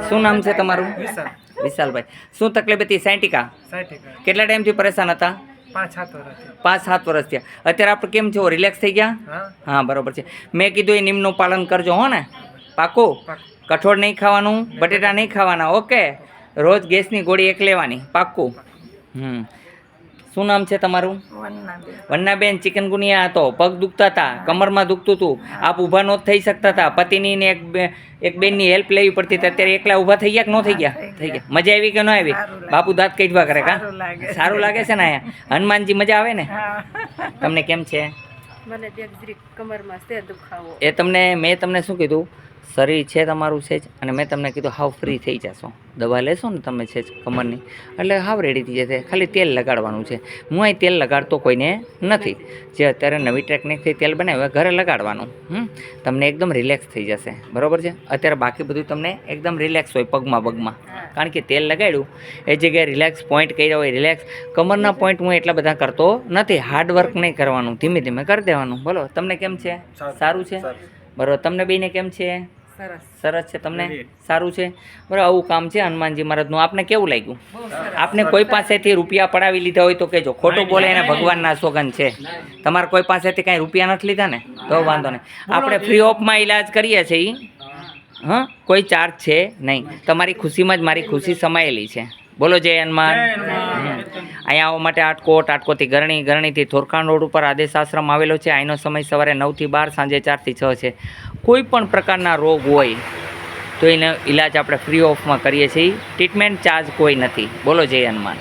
શું નામ છે તમારું? વિશાલભાઈ. શું તકલીફ હતી? સાયન્ટિકા. કેટલા ટાઈમથી પરેશાન હતા? 5-7 વર્ષ થયા. અત્યારે આપણે કેમ છો? રિલેક્સ થઈ ગયા? હા, બરોબર છે. મેં કીધું એ નિયમનું પાલન કરજો હો ને, પાકું? કઠોળ નહીં ખાવાનું, બટેટા નહીં ખાવાના, ઓકે? રોજ ગેસની ગોળી એક લેવાની, પાક્કું? શું નામ છે તમારું? વન્નાબેન. ચિકનગુનિયા હતો, પગ દુખતા હતા, કમરમાં દુખતું હતું, આપ ઊભા ન થઈ શકતા હતા, પતિની ને એક બેનની હેલ્પ લેવી પડતી હતી. અત્યારે એકલા ઊભા થઈ ગયા કે ન થઈ ગયા? થઈ ગયા. મજા આવી કે ન આવી? બાપુ દાંત કઢવા કરે કા? સારું લાગે છે ને? અહીંયા હનુમાનજી મજા આવે ને? તમને કેમ છે? એ તમને મેં તમને શું કીધું? શરીર છે તમારું છે જ, અને મેં તમને કીધું હાવ ફ્રી થઈ જશો. દવા લેશો ને તમે છે જ કમરની, એટલે હાવ રેડી થઈ જશે. ખાલી તેલ લગાડવાનું છે. હું અહીં તેલ લગાડતો કોઈને નથી. જે અત્યારે નવી ટેકનિકથી તેલ બનાવે ઘરે લગાડવાનું. તમને એકદમ રિલેક્સ થઈ જશે, બરાબર છે? અત્યારે બાકી બધું તમને એકદમ રિલેક્સ હોય પગમાં. કારણ કે તેલ લગાડ્યું એ જગ્યાએ રિલેક્સ પોઈન્ટ કર્યા હોય. રિલેક્સ કમરના પોઈન્ટ હું એટલા બધા કરતો નથી. હાર્ડ વર્ક નહીં કરવાનું, ધીમે ધીમે કરી દેવાનું. બોલો, તમને કેમ છે? સારું છે, બરાબર? તમને બેને કેમ છે? સરસ છે. તમને સારું છે, બરાબર? આવું કામ છે હનુમાનજી મહારાજનું. આપને કેવું લાગ્યું? આપને કોઈ પાસેથી રૂપિયા પડાવી લીધા હોય તો કહેજો. ખોટું બોલે એને ભગવાનના સોગંદ છે. તમારે કોઈ પાસેથી કાંઈ રૂપિયા નથી લીધા ને તો વાંધો નહીં. આપણે ફ્રી ઓફમાં ઈલાજ કરીએ છીએ. હા, કોઈ ચાર્જ છે નહીં. તમારી ખુશીમાં જ મારી ખુશી સમાયેલી છે. બોલો જય હનુમાન. અહીંયા આવવા માટે આટકોટથી ગરણીથી થોરખાણ રોડ ઉપર આદેશ આશ્રમ આવેલો છે. અહીંનો સમય સવારે 9 થી 12, સાંજે 4 થી 6 છે. કોઈ પણ પ્રકારના રોગ હોય તો એનો ઈલાજ આપણે ફ્રી ઓફમાં કરીએ છીએ. ટ્રીટમેન્ટ ચાર્જ કોઈ નથી. બોલો જય હનુમાન.